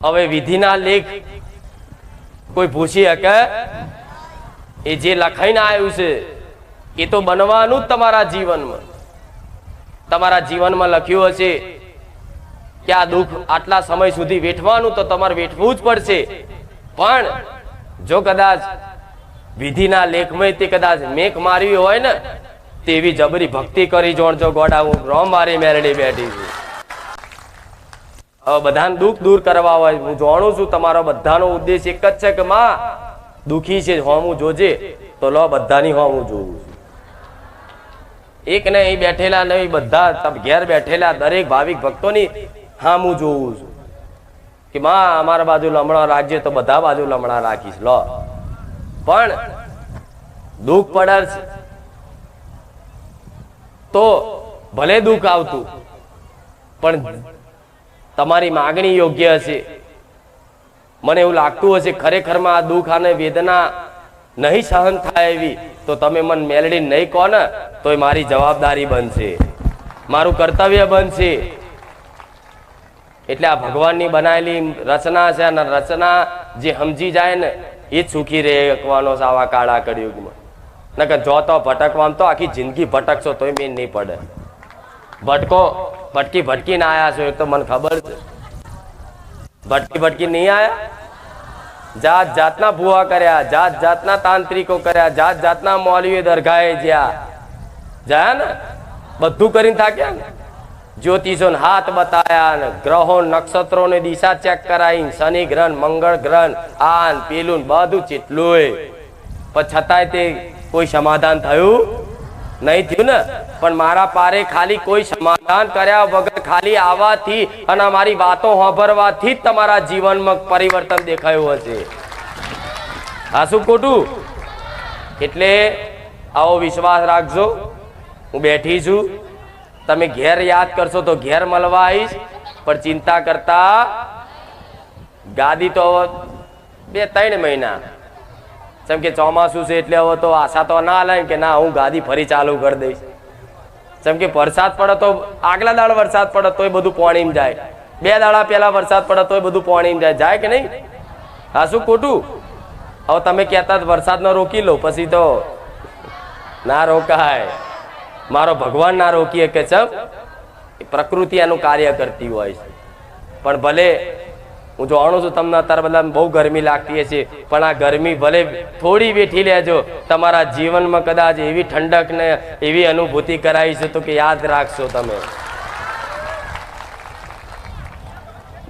હવે વિધિના લેખ કોઈ પૂછી શકે? એ જે લખાઈને આવ્યું છે એ તો બનવાનું જ તમારા જીવનમાં. તમારા જીવનમાં લખ્યું હશે કે આ દુઃખ આટલા સમય સુધી વેઠવાનું, તો તમારે વેઠવું જ પડશે. પણ જો કદાચ વિધિના લેખમાં તે કદાચ મેક માર્યું હોય ને, તેવી જબરી ભક્તિ કરી જોણજો ગોડા, હું રોમ મારી મેરડી બેઠી છું. હવે બધાને દુઃખ દૂર કરવા હોય, હું જાણું છું તમારો બધાનો ઉદ્દેશ એક જ છે કે માં દુઃખી છે હોમું જોજે, તો લો બધાની હોમું જોવું. એક ને અહીં બેઠેલા નહીં, બધા ઘેર બેઠેલા દરેક ભાવિક ભક્તોની હામું જોવું છું કે માં અમારા બાજુ લમણા રાખજે, તો બધા બાજુ લમણા રાખીશ. લો પણ દુઃખ પડે તો ભલે દુઃખ આવતું, પણ તમારી માગણી યોગ્ય હશે. મને એવું લાગતું હશે ખરેખરમાં આ દુઃખ અને વેદના નહીં સહન થાય એવી, તો તમે મને મેલડી નહીં કહો ને, તો મારી જવાબદારી બનશે, મારું કર્તવ્ય બનશે. એટલે આ ભગવાનની બનાવેલી રચના છે, અને રચના જે સમજી જાય ને એ જ સુખી રહેવાનો છે આવા કાળા કળિયુગમાં. નકર જો તો ભટકવામાં તો આખી જિંદગી ભટકશો તોય મેં નહીં પડે. ભટકી ભટકીને આયા છો, એક તો મને ખબર છે. ભટકી નહીં આયા, જાત જાતના ભૂવા કર્યા, જાત જાતના તાંત્રિકો કર્યા, જાત જાતના મૌલવીઓ દરગાહે જ્યાં ને બધું કરીને થાક્યા ને. જ્યોતિષો હાથ બતાયા ને, ગ્રહો નક્ષત્રો ને દિશા ચેક કરાવી, શનિ ગ્રહ મંગળ ગ્રહ આન પેલું બધું ચેટલું, પણ છતાંય તે કોઈ સમાધાન થયું નહીં થયું ને. પણ મારા પારે ખાલી કોઈ સમાધાન કર્યા વગર ખાલી આવવાથી અને મારી વાતો સાંભળવાથી જ તમારા જીવનમાં પરિવર્તન દેખાયું હશે. આ શું ખોટું? એટલે આવો વિશ્વાસ રાખજો, હું બેઠી છું. તમે ઘેર યાદ કરશો તો ઘેર મળવા આવીશ, પણ ચિંતા કરતા ગાદી તો 2-3 મહિના, જેમ કે ચોમાસું છે એટલે હવે તો આશા તો ના લે કે ના હું ગાદી ફરી ચાલુ કરી દઈશ. જેમ કે વરસાદ પડે તો આગલા દાડ વરસાદ પડે તોય બધું પાણીમાં જાય, 2 દાડા પહેલા વરસાદ પડે તોય બધું પાણીમાં જાય કે નહીં? હા શું ખોટું? હવે તમે કહેતા વરસાદ ન રોકી લો, પછી તો ના રોકાય. મારો ભગવાન ના રોકીએ કે ચમ પ્રકૃતિ એનું કાર્ય કરતી હોય છે. પણ ભલે હું જાણું છું તમને અત્યારે બધા બહુ ગરમી લાગતી હશે, પણ આ ગરમી ભલે થોડી વેઠી લેજો, તમારા જીવનમાં કદાચ એવી ઠંડક ને એવી અનુભૂતિ કરાવી છે તો કે યાદ રાખશો તમે.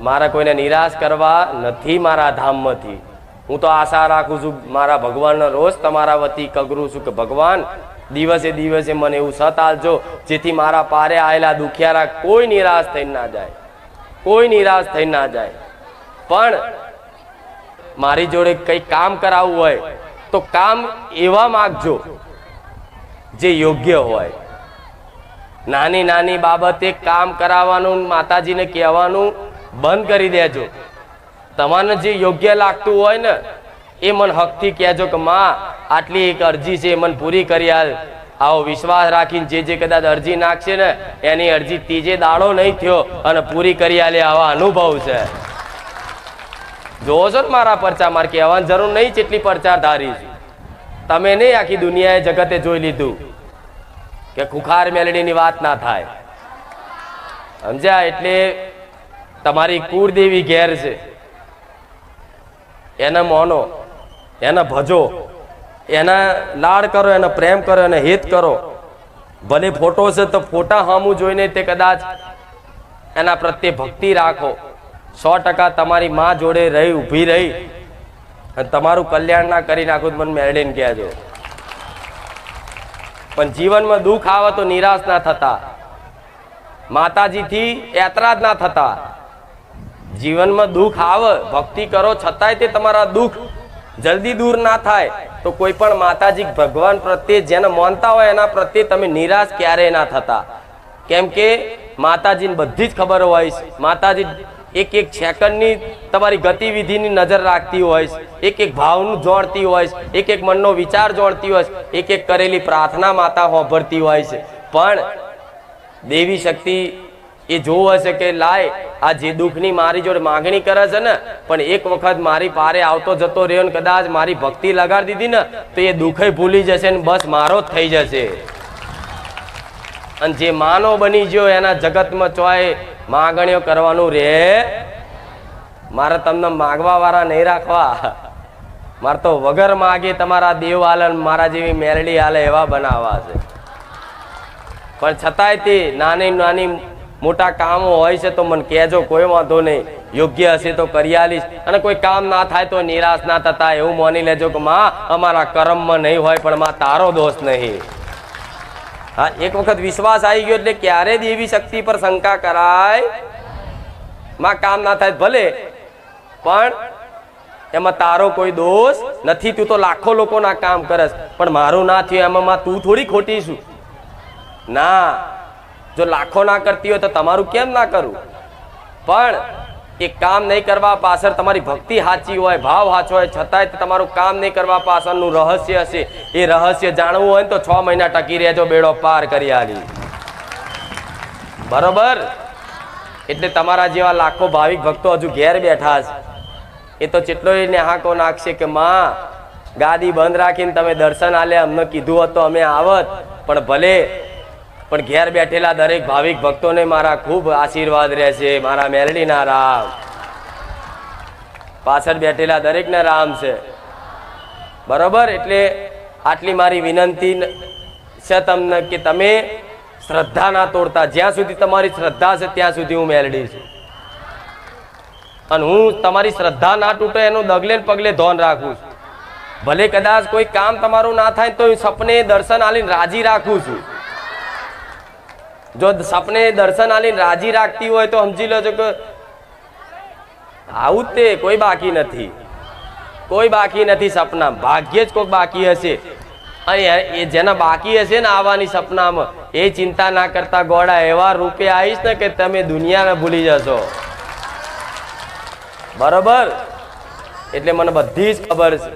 મારા કોઈને નિરાશ કરવા નથી મારા ધામમાંથી. હું તો આશા રાખું છું મારા ભગવાનનો રોજ તમારા વતી કગરું છું કે ભગવાન દિવસે દિવસે મને એવું સત આલજો, જેથી મારા પારે આવેલા દુખિયારા કોઈ નિરાશ થઈ ના જાય, કોઈ નિરાશ થઈ ના જાય. પણ મારી જોડે કઈ કામ કરાવવું હોય તો કામ એવા માગજો જે યોગ્ય હોય. નાની નાની બાબતે કામ કરાવવાનું માતાજીને કહેવાનું બંધ કરી દેજો. તમારે જે યોગ્ય લાગતું હોય ને એ મને હકથી કહેજો કે માં આટલી એક અરજી છે, મને પૂરી કરી આલ. આવો વિશ્વાસ રાખીને જે કદાચ અરજી નાખશે ને એની અરજી ત્રીજે દાડો નહીં થયો અને પૂરી કરી આલે, આવા અનુભવ છે. જોવો છો ને મારા પરચા, મારે કહેવાની જરૂર નહીં જેટલી પરચા ધારી છે. તમે નહીં, આખી દુનિયાએ જગતે જોઈ લીધું કે ખુખાર મેલડીની વાત ના થાય, સમજ્યા? એટલે તમારી કુળદેવી ઘેર છે, એને મોનો, એને ભજો, એના લાડ કરો, એને પ્રેમ કરો, એને હિત કરો. ભલે ફોટો છે તો ફોટા સામું જોઈને તે કદાચ એના પ્રત્યે ભક્તિ રાખો. 100% તમારી માં જોડે રહી ઊભી રહી અને તમારું કલ્યાણ ના કરી નાખું મને મેળવીને કહેજો. પણ જીવનમાં દુઃખ આવે તો નિરાશ ના થતા, માતાજીથી એતરાજ ના થતા. જીવનમાં દુઃખ આવે, ભક્તિ કરો છતાંય તે તમારા દુઃખ જલ્દી દૂર ના થાય તો કોઈ પણ માતાજી ભગવાન પ્રત્યે જેને માનતા હોય એના પ્રત્યે તમે નિરાશ ક્યારેય ના થતા. કેમ કે માતાજીને બધી જ ખબર હોય છે. માતાજી એક એક સેકન્ડની તમારી ગતિવિધિની નજર રાખતી હોય છે, એક એક ભાવનું જોડતી હોય છે, એક એક મનનો વિચાર જોડતી હોય છે, એક એક કરેલી પ્રાર્થના માતા સાંભળતી હોય છે. પણ દેવી શક્તિ એ જોવું હશે કે લાય આ જે દુઃખની મારી જોડે માંગણી કરે છે ને, પણ એક વખત મારી પારે આવતો જતો રહ્યો ને કદાચ મારી ભક્તિ લગાડી દીધી ને તો એ દુઃખે ભૂલી જશે ને બસ મારો જ થઈ જશે. અને જે માનો બની ગયો એના જગતમાં ચોય માંગણીઓ કરવાનું રે. મારે તમને માગવા વાળા નહીં રાખવા, મારે તો વગર માગે તમારા દેવ હાલે મારા જેવી મેરડી હાલે એવા બનાવવા છે. પણ છતાંય તે નાની નાની મોટા કામો હોય છે તો મને કહેજો, કોઈ વાંધો નહીં, યોગ્ય હશે તો કરી આલીશ. અને કોઈ કામ ના થાય તો નિરાશ ના થતા એવું માની લેજો કે માં અમારા કર્મમાં નહીં હોય પણ માં તારો દોષ નહીં. હા, એક વખત વિશ્વાસ આવી ગયો એટલે ક્યારે દેવી શક્તિ પર શંકા કરાય. માં કામ ના થાય ભલે, પણ એમાં તારો કોઈ દોષ નથી. તું તો લાખો લોકોના કામ કરસ પણ મારું ના થયું એમાં માં તું થોડી ખોટી છું ના. જો લાખો ના કરતી હોય તો તમારું કેમ ના કરું? પણ એ કામ નહીં કરવા પાછળ તમારી ભક્તિ સાચી હોય, ભાવ સાચો હોય, છતાંય તમારું કામ નહીં કરવા પાછળનું રહસ્ય હશે. એ રહસ્ય જાણવું હોય ને તો 6 મહિના ટકી રહેજો, બેડો પાર કરી આલી. બરોબર? એટલે તમારા જેવા લાખો ભાવિક ભક્તો હજુ ઘેર બેઠા છે. એ તો કેટલોય ને હાકો નાખશે કે માં ગાદી બંધ રાખીને તમે દર્શન આલે, અમને કીધું હોત તો અમે આવત. પણ ભલે, પણ ઘેર બેઠેલા દરેક ભાવિક ભક્તોને મારા ખૂબ આશીર્વાદ રહેશે. મારા મેલડીના રામ, પાછળ બેઠેલા દરેકના રામ છે. બરોબર? એટલે આટલી મારી વિનંતી છે તમને કે તમે શ્રદ્ધા ના તોડતા. જ્યાં સુધી તમારી શ્રદ્ધા છે ત્યાં સુધી હું મેલડી છું. અને હું તમારી શ્રદ્ધા ના તૂટે એનું ડગલે પગલે ધ્યાન રાખું છું. ભલે કદાચ કોઈ કામ તમારું ના થાય તો સપને દર્શન આલીને રાજી રાખું છું. જો સપને દર્શન આલીને રાજી રાખતી હોય તો સમજી લેજો કે આવું તે કોઈ બાકી નથી, કોઈ બાકી નથી સપના. ભાગ્યે જ કોઈ બાકી હશે. અને એ જેના બાકી હશે ને આવવાની સપનામાં, એ ચિંતા ના કરતા ગોળા એવા રૂપે આવીશ ને કે તમે દુનિયાને ભૂલી જશો. બરોબર? એટલે મને બધી જ ખબર છે,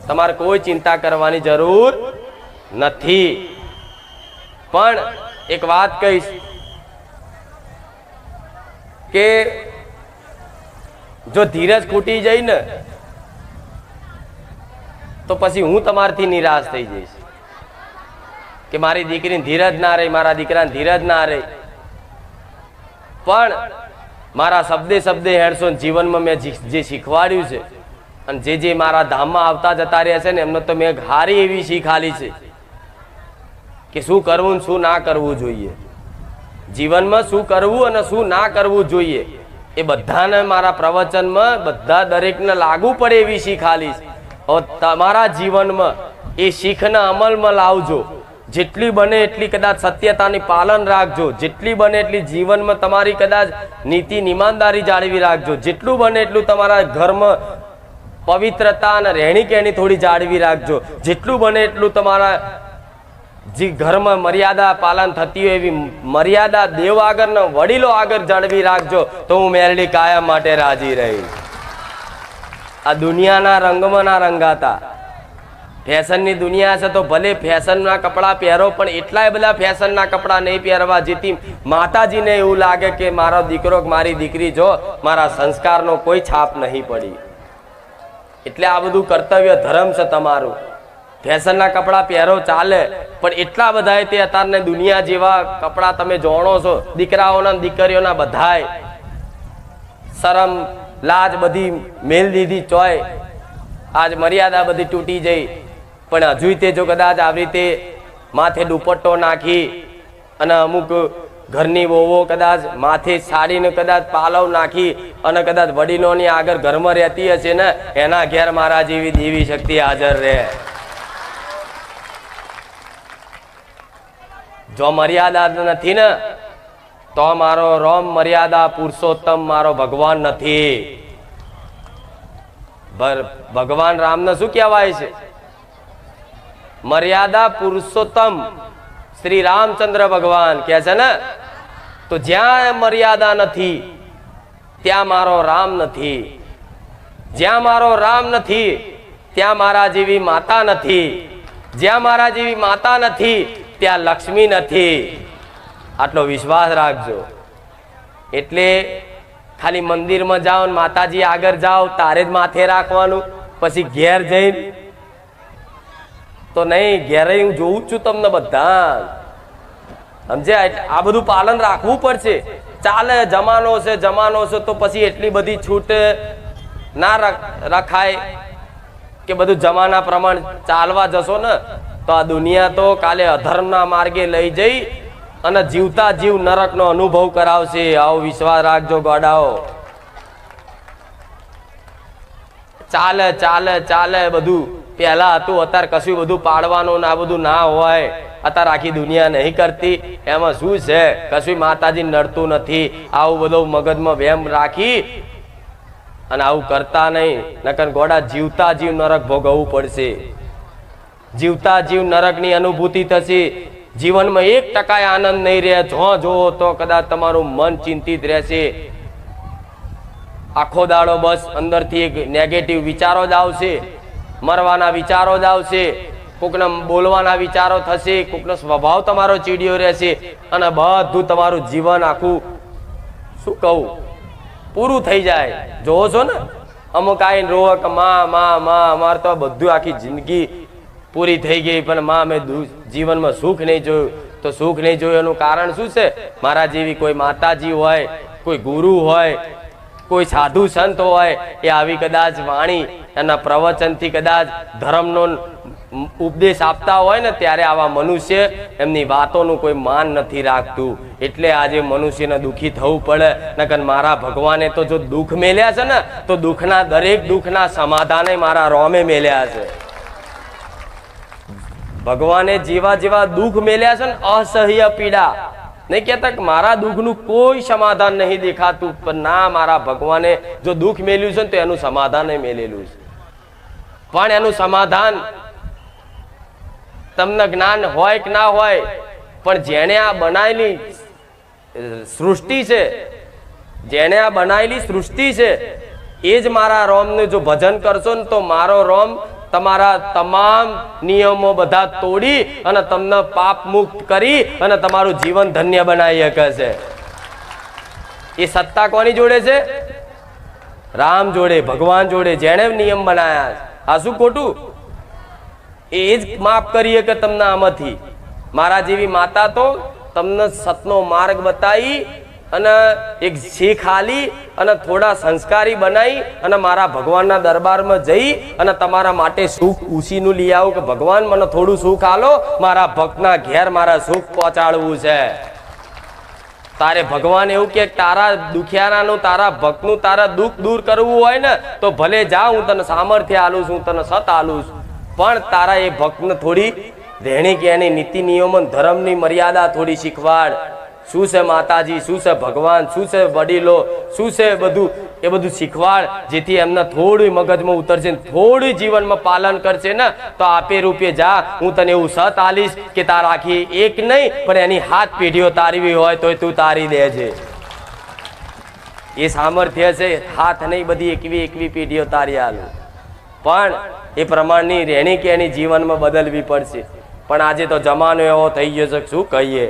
તમારે કોઈ ચિંતા કરવાની જરૂર નથી. પણ એક વાત કહીશ કે જો ધીરજ ખૂટી જાય ને તો પછી હું તમારથી નિરાશ થઈ જઈશ કે મારી દીકરીને ધીરજ ના રહી, મારા દીકરાને ધીરજ ના રહી. પણ મારા શબ્દે શબ્દે હેડશો જીવનમાં મેં જે શીખવાડ્યું છે અને જે મારા ધામમાં આવતા જતા રહ્યા છે ને એમને તો મેં હારી એવી શીખ આલી છે કે શું કરવું ને શું ના કરવું જોઈએ, જીવનમાં શું કરવું અને શું ના કરવું જોઈએ. એ બધાને મારા પ્રવચનમાં બધા દરેકને લાગુ પડે એવી શીખ આલી છે. હવે તમારા જીવનમાં એ શીખના અમલમાં લાવજો. જેટલી બને એટલી કદાચ સત્યતાની પાલન રાખજો. જેટલી બને એટલી જીવનમાં તમારી કદાચ નીતિ ઈમાનદારી જાળવી રાખજો. જેટલું બને એટલું તમારા ઘરમાં પવિત્રતા અને રહેણી કહેણી થોડી જાળવી રાખજો. જેટલું બને એટલું તમારા જે ઘરમાં મર્યાદા પાલન થતી હોય એવી મર્યાદા દેવ આગળ ને વડીલો આગળ જાળવી રાખજો. તો હું મેરડી કાયમ માટે રાજી રહી. આ દુનિયાના રંગમાં ના રંગાતા. ફેશનની દુનિયા છે તો ભલે ફેશનના કપડાં પહેરો, પણ એટલાય બધા ફેશનના કપડાં નહીં પહેરવા જેથી માતાજીને એવું લાગે કે મારો દીકરો મારી દીકરી જો મારા સંસ્કારનો કોઈ છાપ નહીં પડી. એટલે આ બધું કર્તવ્ય ધર્મ છે તમારું. ફેશનના કપડાં પહેરો ચાલે, પણ એટલા બધા તે અત્યારની દુનિયા જેવા કપડાં તમે જાણો છો, દીકરાઓના દીકરીઓના બધાય શરમ લાજ બધી મેલ દીધી ચોય. આજ મર્યાદા બધી તૂટી જઈ. પણ હજુ તે જો કદાચ આવી રીતે માથે દુપટ્ટો નાખી અને અમુક ઘરની વહુઓ કદાચ માથે સાડીને કદાચ પાલવ નાખી અને કદાચ વડીલોની આગળ ઘરમાં રહેતી હશે ને એના ઘેર મારા જેવી દેવી શક્તિ હાજર રહે. જો મર્યાદા નથી ને તો મારો રોમ મર્યાદા પુરુષોત્તમ મારો ભગવાન નથી. ભગવાન રામને શું કહેવાય છે? મર્યાદા પુરુષોત્તમ શ્રી રામચંદ્ર ભગવાન કે છે ને. તો જ્યાં મર્યાદા નથી ત્યાં મારો રામ નથી. જ્યાં મારો રામ નથી ત્યાં મારા જેવી માતા નથી. જ્યાં મારા જેવી માતા નથી ત્યાં લક્ષ્મી નથી. આટલો વિશ્વાસ રાખજો. એટલે ખાલી મંદિરમાં જાઓ ને માતાજી આગળ જાઓ તારે જ માથે રાખવાનું, પછી ઘેર જઈને તો નહીં. ઘેરે હું જોઉં છું તમને બધા, સમજ્યા? આ બધું પાલન રાખવું પડશે. ચાલે, જમાનો છે જમાનો છે તો પછી એટલી બધી છૂટ ના રખાય કે બધું જમાના પ્રમાણે ચાલવા જશો ને તો આ દુનિયા તો કાલે અધર્મના માર્ગે લઈ જઈ અને જીવતા જીવ નરકનો અનુભવ કરાવશે. આવો વિશ્વાસ રાખજો ગોડાઓ. ચાલે ચાલે ચાલે બધું પહેલા હતું, અત્યારે કશું બધું પાડવાનું આ બધું ના હોય. અત્યારે આખી દુનિયા નહીં કરતી, એમાં શું છે? કશું માતાજી નડતું નથી. આવું બધું મગજમાં વેમ રાખી અને આવું કરતા નહીં, નકર ગોડા જીવતા જીવ નરક ભોગવવું પડશે. જીવતા જીવ નરકની અનુભૂતિ થશે. જીવનમાં 1% આનંદ નહીં રહે. જો જોવો તો કદાચ તમારું મન ચિંતિત રહેશે. આખો દાડો બસ અંદરથી એક નેગેટિવ વિચારો જ આવશે, મરવાના વિચારો જ આવશે, કોકના બોલવાના વિચારો થશે, કોકનો સ્વભાવ તમારો ચીડિયો રહેશે અને બધું તમારું જીવન આખું શું કહું પૂરું થઈ જાય. જોવો છો ને અમુક આઈને રોવે કે માં માં માં અમારે તો બધું આખી જિંદગી પૂરી થઈ ગઈ પણ માં મેં જીવનમાં સુખ નહીં જોયું. તો સુખ નહીં જોયું એનું કારણ શું છે? મારા જેવી કોઈ માતાજી હોય, કોઈ ગુરુ હોય, કોઈ સાધુ સંત હોય, એ આવી કદાચ વાણી એના પ્રવચનથી કદાચ ધર્મનો ઉપદેશ આપતા હોય ને ત્યારે આવા મનુષ્ય એમની વાતોનું કોઈ માન નથી રાખતું. એટલે આજે મનુષ્યને દુઃખી થવું પડે. નકર મારા ભગવાને તો જો દુઃખ મેલ્યા છે ને તો દુઃખના દરેક દુઃખના સમાધાને મારા રોમે મેલ્યા છે. ભગવાને જેવા જેવા દુઃખ મેલ્યા છે ને, અસહ્ય પીડા, નહીં કહેતા કે મારા દુઃખનું કોઈ સમાધાન નહીં દેખાતું, પણ ના, મારા ભગવાને જો દુઃખ મેલ્યું છે ને તો એનું સમાધાન મેલેલું છે. પણ એનું સમાધાન તમને જ્ઞાન હોય કે ના હોય, પણ જેને આ બનાવેલી સૃષ્ટિ છે, જેને આ બનાવેલી સૃષ્ટિ છે એ જ મારા રોમને જો ભજન કરશો ને તો મારો રોમ તમારા તમામ નિયમો બધા તોડી અને તમને પાપ મુક્ત કરી અને તમારું જીવન ધન્ય બનાવી શકે છે. એ સત્તા કોની જોડે છે? રામ જોડે, ભગવાન જોડે, જેણે નિયમ બનાયા. આ શું ખોટું? એ જ માફ કરીએ કે તમને આમાંથી. મારા જેવી માતા તો તમને સતનો માર્ગ બતાવી અને એક શીખ આલી અને થોડા સંસ્કારી બનાવી અને મારા ભગવાનના દરબારમાં જઈ અને તમારા માટે સુખ ઉસીનું લઈ આવું કે ભગવાન મને થોડું સુખ આલો, મારા ભક્તના ઘેર મારા સુખ પહોંચાડવું છે. તારે ભગવાન એવું કે તારા દુખિયારાનું, તારા ભક્તનું તારા દુઃખ દૂર કરવું હોય ને તો ભલે જા, હું તને સામર્થ્ય આલું છું, તને સત આલું છું, પણ તારા એ ભક્તને થોડી રહેણી કહેણી, નીતિ નિયમન, ધર્મની મર્યાદા થોડી શીખવાડ. શું છે માતાજી, શું છે ભગવાન, શું છે વડીલો, શું છે બધું, એ બધું શીખવાડ, જેથી એમને થોડું મગજમાં ઉતરશે, થોડું જીવનમાં પાલન કરશે ને તો આપે રૂપે જા, હું તને એવું સત આલીશ કે તારા આખી એક નહીં પણ એની 7 પેઢીઓ તારવી હોય તો તું તારી દેજે. એ સામર્થ્ય છે, હાથ નહીં બધી 21 પેઢીઓ તારી આલું. પણ એ પ્રમાણની રહેણી કેણી જીવનમાં બદલવી પડશે. પણ આજે તો જમાનો એવો થઈ ગયો છે, શું કહીએ.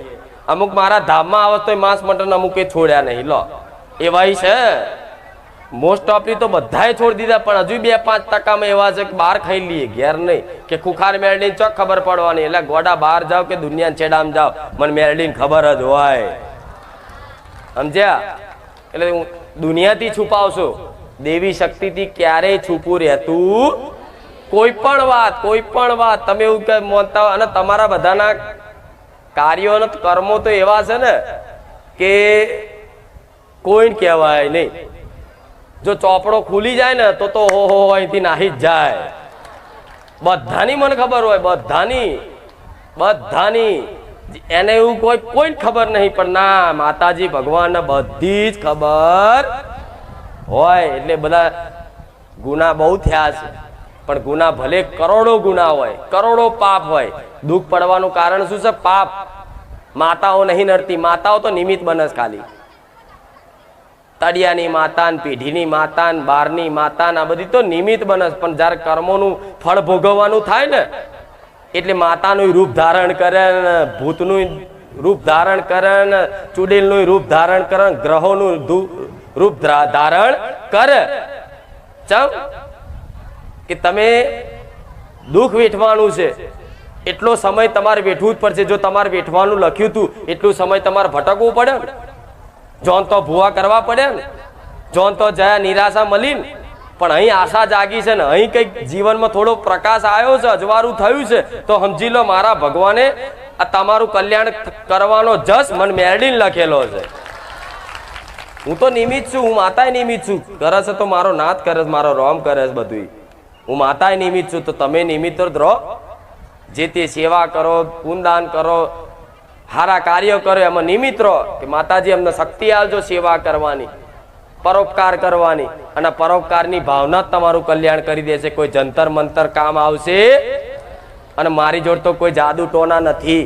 અમુક મારા ધામમાં આવે તો માંસ મટન અમુકે છોડ્યા નહીં. લો એવાય છે, મોસ્ટ ઓફલી તો બધાએ છોડી દીધા, પણ હજુ 2-5% એવા છે કે બહાર ખાઈ લઈએ, ઘેર નહીં. કે ખુખાર મેળડીને ચોક ખબર પડવાની, એટલે ગોડા બહાર જાવ કે દુનિયા છેડામાં જાવ, મને મેળડીને ખબર જ હોય. સમજ્યા? એટલે દુનિયાથી છુપાવશો, દેવી શક્તિથી ક્યારેય છુપું રહેતું કોઈ પણ વાત તમે એવું કે માનતા હોય. અને તમારા બધાના કાર્યો અને કર્મો તો એવા છે ને કે કોઈ કહેવાય નહીં. જો ચોપડો ખુલી જાય ને તો હો અહીંથી નાહી જ જાય. બધાની મને ખબર હોય, બધાની એને એવું કોઈ ખબર નહીં, પણ ના, માતાજી ભગવાનને બધી જ ખબર હોય. એટલે બધા ગુના બહુ થયા છે, પણ ગુના ભલે કરોડો ગુના હોય, કરોડો પાપ હોય, દુઃખ પડવાનું કારણ શું છે? પાપ. માતાઓ નહીં નડતી, માતાઓ તો નિમિત્ત બનસ ખાલી. તળિયાની માતા, પેઢીની માતા, બારની માતા, આ બધી તો નિમિત્ત બનસ. પણ જયારે કર્મોનું ફળ ભોગવવાનું થાય ને એટલે માતાનું રૂપ ધારણ કરે, ભૂતનું રૂપ ધારણ કરે, ચુડેલનું રૂપ ધારણ કરે, ગ્રહોનું રૂપ ધારણ કર. ચમ કે તમે દુઃખ વેઠવાનું છે એટલો સમય તમારે વેઠવું જ પડશે. જો તમારે વેઠવાનું લખ્યું હતું એટલું સમય તમારે ભટકવું પડે ને. જોન તો ભૂવા કરવા પડે ને. જોન તો જયા નિરાશા મળી ને. પણ અહીં આશા જાગી છે ને, અહીં કઈક જીવનમાં થોડો પ્રકાશ આવ્યો છે, અજવાળું થયું છે, તો સમજી લો મારા ભગવાને આ તમારું કલ્યાણ કરવાનો જસ મન મેળવીને લખેલો છે. હું તો નિમિત્ત છું, હું માતાએ નિમિત્ત છું. કરે છે તો મારો નાથ કરે છે, મારો રોમ કરે છે બધું. હું માતાએ નિમિત્ત છું, તો તમે નિમિત્ત જ રહો. જે તે સેવા કરો, પુણ્યદાન કરો, સારા કાર્યો કરો, એમાં નિમિત્ત રહો કે માતાજી અમને શક્તિ આપજો સેવા કરવાની, પરોપકાર કરવાની. અને પરોપકારની ભાવના જ તમારું કલ્યાણ કરી દેશે. કોઈ જંતર મંતર કામ આવશે. અને મારી જોડે તો કોઈ જાદુ ટોના નથી.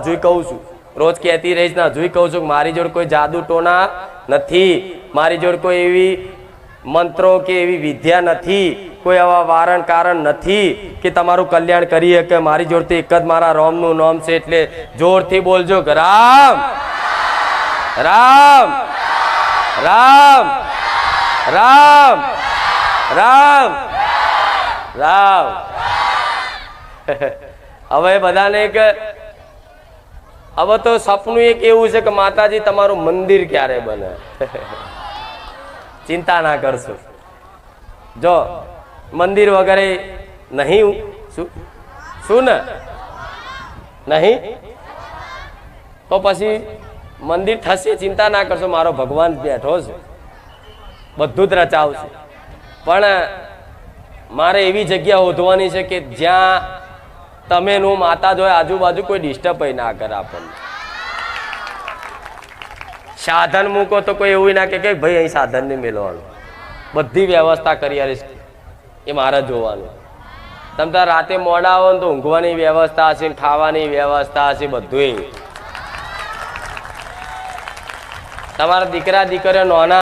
હજુ કહું છું, રોજ કહેતી રહીશ ને, હજુ કહું છું, મારી જોડે કોઈ જાદુ ટોના નથી. મારી જોડે કોઈ એવી મંત્રો કે એવી વિદ્યા નથી, કોઈ આવા વારણ કારણ નથી કે તમારું કલ્યાણ કરી શકે. મારી જોડે એક જ મારા રામનું નામ છે. એટલે જોરથી બોલજો કે રામ રામ રામ રામ રામ રામ. હવે બધાને કે હવે તો સપનું એક એવું છે કે માતાજી તમારું મંદિર ક્યારે બને. ચિંતા ના કરશો. જો મંદિર વગેરે નહીં, શું ને નહીં તો પછી મંદિર થશે. ચિંતા ના કરશો, મારો ભગવાન બેઠો છે, બધું જ રચાવશે. પણ મારે એવી જગ્યા શોધવાની છે કે જ્યાં તમે નું માતા જોય, આજુબાજુ કોઈ ડિસ્ટર્બ ના કરે આપણને. સાધન મૂકો તો કોઈ એવું ના કે ભાઈ અહીં સાધન ને મેળવાનું. બધી વ્યવસ્થા કરી આવીશ, એ મારે જોવાનું. તમે તાર રાતે મોડા આવો ને તો ઊંઘવાની વ્યવસ્થા હશે, ખાવાની વ્યવસ્થા હશે, બધું. તમારા દીકરા દીકરીઓ નાના